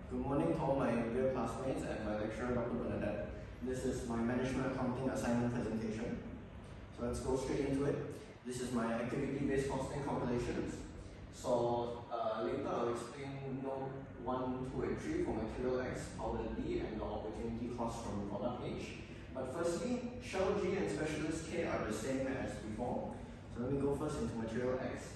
Good morning to all my dear classmates and my lecturer, Dr. Bernadette. This is my management accounting assignment presentation. So let's go straight into it. This is my activity-based costing calculations. So later I'll explain note 1, 2, and 3 for material X, powder D, and the opportunity cost from product H. But firstly, shell G and specialist K are the same as before. So let me go first into material X.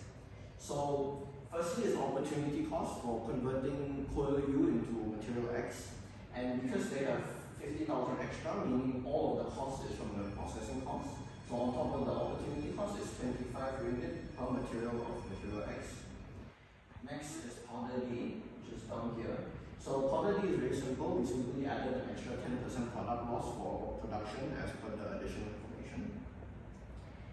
So firstly is opportunity cost for converting coil U into material X. And because they have 50,000 extra, meaning all of the cost is from the processing cost. So on top of the opportunity cost is 25 ringgit per material of material X. Next is powder D, which is down here. So powder D is very simple. We simply added an extra 10% product loss for production as per the additional information.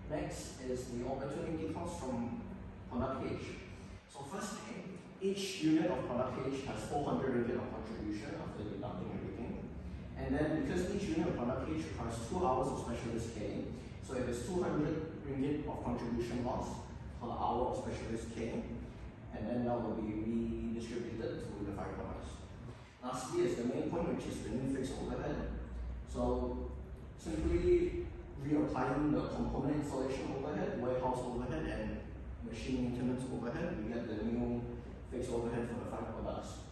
Next is the opportunity cost from product H. So firstly, each unit of product H has 400 ringgit of contribution after deducting everything. And then because each unit of product H requires 2 hours of specialist K, so it is 200 ringgit of contribution loss per hour of specialist K, and then that will be redistributed to the 5 products. Lastly is the main point, which is the new fixed overhead. So simply reapplying the component installation overhead, warehouse overhead, and machine maintenance overhead, we get the new fixed overhead for the 5 products.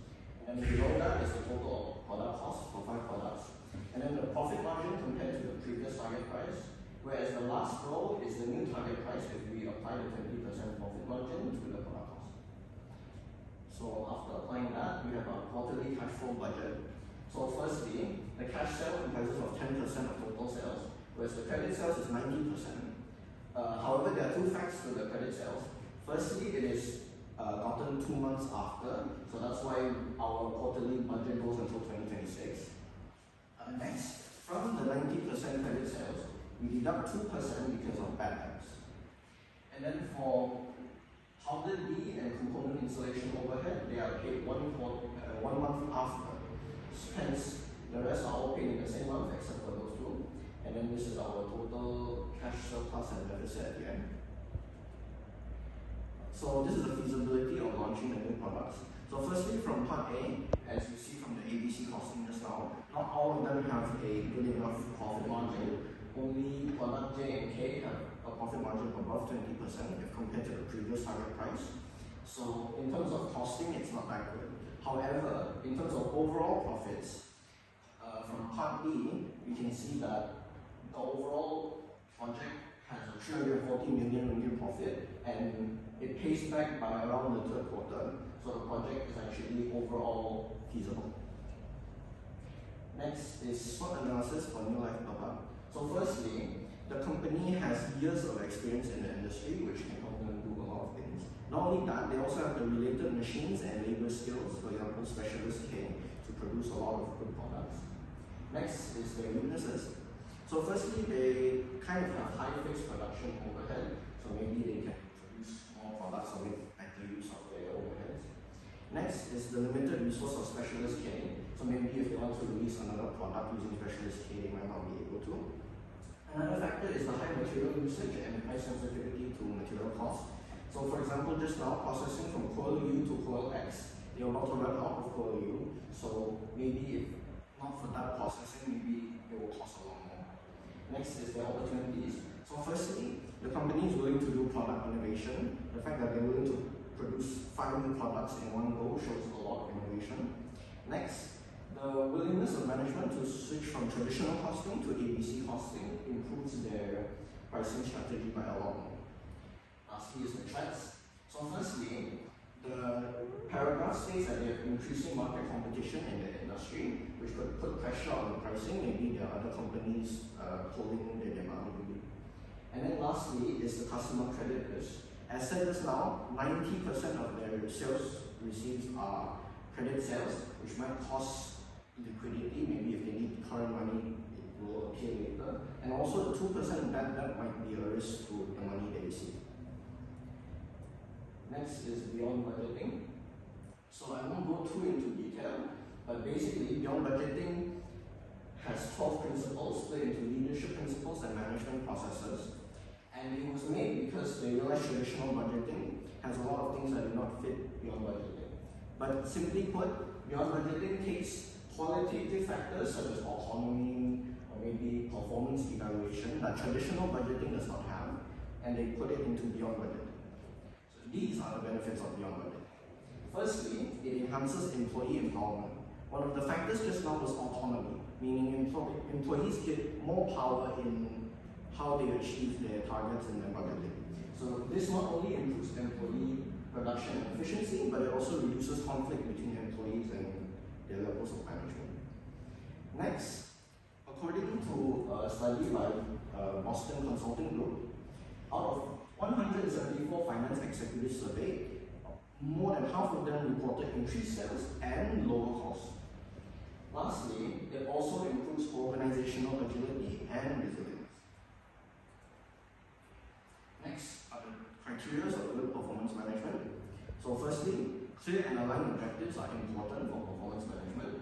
And below that is the total product cost for 5 products. And then the profit margin compared to the previous target price, whereas the last row is the new target price if we apply the 20% profit margin to the product cost. So after applying that, we have our quarterly cash flow budget. So firstly, the cash sale comprises of 10% of total sales, whereas the credit sales is 90%. However, there are 2 facts to the credit sales. Firstly, it is gotten 2 months after, so that's why our quarterly budget goes until 2026. Next, from the 90% credit sales, we deduct 2% because of bad debts. And then for powder D and component installation overhead, they are paid 1 month after. Hence, the rest are all paid in the same month except for those 2. And then this is our total cash surplus and deficit at the end. So this is the feasibility of launching the new products. So firstly, from part A, as you see from the ABC costing just now, not all of them have a good enough profit margin. Only product J and K have a profit margin above 20% if compared to the previous target price. So in terms of costing, it's not that good. However, in terms of overall profits, from part B, we can see that the overall project has a 340 million ringgit profit, and it pays back by around the 3rd quarter, so the project is actually overall feasible. Next is SWOT analysis for New Life Sabah. So firstly, the company has years of experience in the industry, which can help them do a lot of things. Not only that, they also have the related machines and labor skills, for example, specialist K, to produce a lot of good products. Next is their weaknesses. So firstly, they kind of have high fixed production overhead, so maybe they can produce more products or make better use of their overheads. Next is the limited resource of specialist K, so maybe if they want to release another product using specialist K, they might not be able to. Another factor is the high material usage and high sensitivity to material cost. So for example, just now, processing from coil U to coil X, they're about to run out of coil U, so maybe if not for that processing, maybe it will cost a lot more. Next is the opportunities. So firstly, the company is willing to do product innovation. The fact that they're willing to produce 5 new products in one go shows a lot of innovation. Next, the willingness of management to switch from traditional costing to ABC costing improves their pricing strategy by a lot more. Lastly is the threats. So firstly, the paragraph states that they have increasing market competition in the industry, which could put pressure on the pricing. Maybe there are other companies pulling their demand. And then lastly is the customer credit risk. As said just now, 90% of their sales receipts are credit sales, which might cost liquidity. Maybe if they need current money, it will appear later. And also the 2% bad debt might be a risk to the money they receive. Next is beyond budgeting. So I won't go too into detail, but basically beyond budgeting has 12 principles split into leadership principles and management processes. And it was made because they realized traditional budgeting has a lot of things that do not fit beyond budgeting. But simply put, beyond budgeting takes qualitative factors such as autonomy or maybe performance evaluation that traditional budgeting does not have, and they put it into beyond budgeting. So these are the benefits of beyond budgeting. Firstly, it enhances employee empowerment. One of the factors just now was autonomy, meaning employees get more power in how they achieve their targets in their budgeting. So this not only improves employee production efficiency, but it also reduces conflict between employees and their levels of management. Next, according to a study by Boston Consulting Group, out of 174 finance executives surveyed, more than half of them reported increased sales and lower costs. Lastly, it also improves organizational agility and resilience. Next are the criteria of good performance management. So firstly, clear and aligned objectives are important for performance management.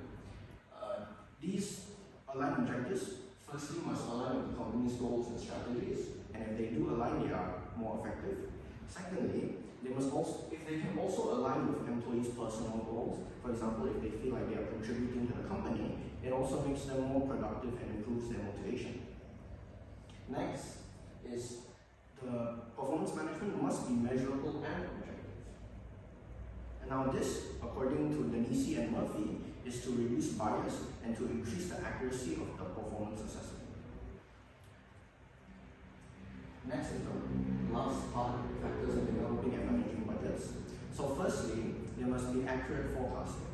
These aligned objectives firstly must align with the company's goals and strategies, and if they do align, they are more effective. Secondly, they must also, if they can also align with employees' personal goals, for example, if they feel like they are contributing to the company, it also makes them more productive and improves their motivation. Next is the performance management must be measurable and objective. And now this, according to Denisi and Murphy, is to reduce bias and to increase the accuracy of the performance assessment. Next is the last part, factors in developing and managing budgets. So firstly, there must be accurate forecasting.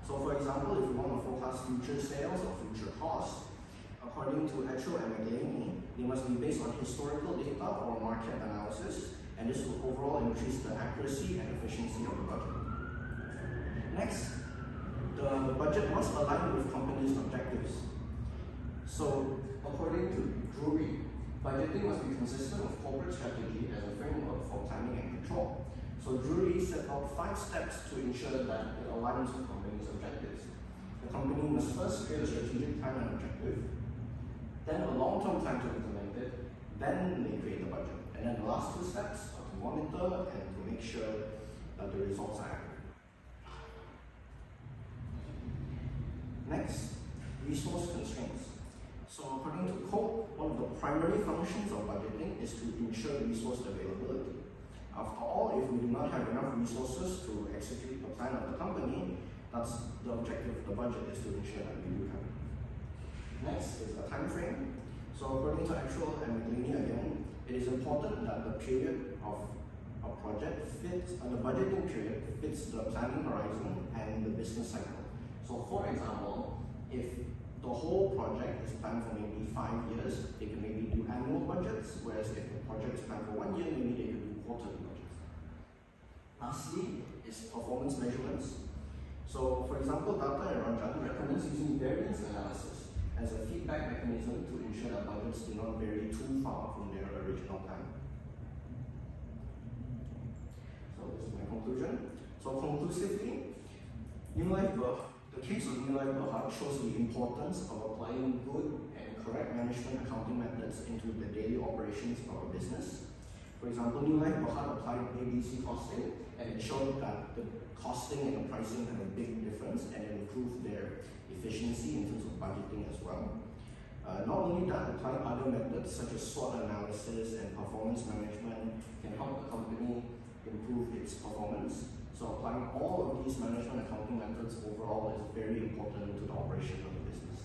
So for example, if you want to forecast future sales or future costs, according to Etchell and McLean, they must be based on historical data or market analysis, and this will overall increase the accuracy and efficiency of the budget. Next, the budget must align with company's objectives. So according to Drury, budgeting must be consistent with corporate strategy as a framework for planning and control. So Drury set out 5 steps to ensure that it aligns with company's objectives. The company must first create a strategic plan and objective, then a long-term plan to implement it, then they create the budget. And then the last 2 steps are to monitor and to make sure that the results are accurate. Next, resource constraints. So according to Cope, one of the primary functions of budgeting is to ensure resource availability. After all, if we do not have enough resources to execute the plan of the company, that's the objective of the budget, is to ensure that we do have it. Next is the time frame. So according to Etchell and McLean again, it is important that the period of a project fits, the budgeting period fits the planning horizon and the business cycle. So for example, if the whole project is planned for maybe 5 years, they can maybe do annual budgets, whereas if the project is planned for 1 year, maybe they could do quarterly budgets. Lastly is performance measurements. So for example, Data and Ranjan recommends using variance analysis as a feedback mechanism to ensure that budgets do not vary too far from their original plan. So this is my conclusion. So conclusively, the case of New Life Berhad shows the importance of applying good and correct management accounting methods into the daily operations of a business. For example, New Life Berhad applied ABC costing, and it showed that the costing and the pricing had a big difference, and it improved their efficiency in terms of budgeting as well. Not only that, applying other methods such as SWOT analysis and performance management can help the company improve its performance. So applying all of these management accounting methods overall is very important to the operation of the business.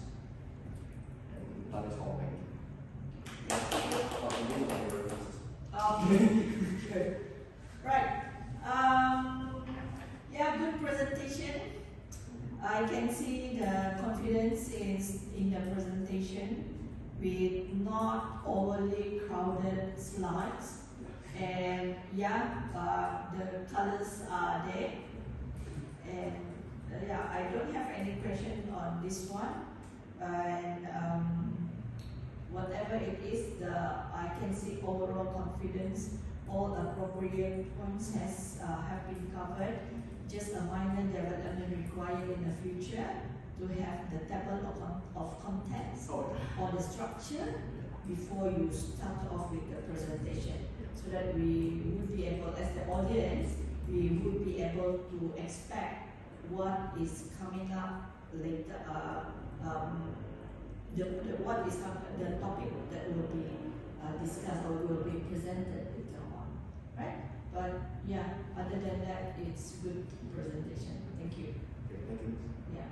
And that is all. Okay. Right. Yeah, good presentation. I can see the confidence in the presentation with not overly crowded slides. And yeah, the colors are there. And yeah, I don't have any question on this one. And whatever it is, I can see overall confidence. All the appropriate points have been covered. Just a minor development required in the future to have the table of contents or the structure before you start off with the presentation, so that we would be able, as the audience, we would be able to expect what is coming up later, what is the topic that will be discussed or will be presented later on, right? But yeah, other than that, it's good presentation. Thank you. Okay, thank you. Yeah.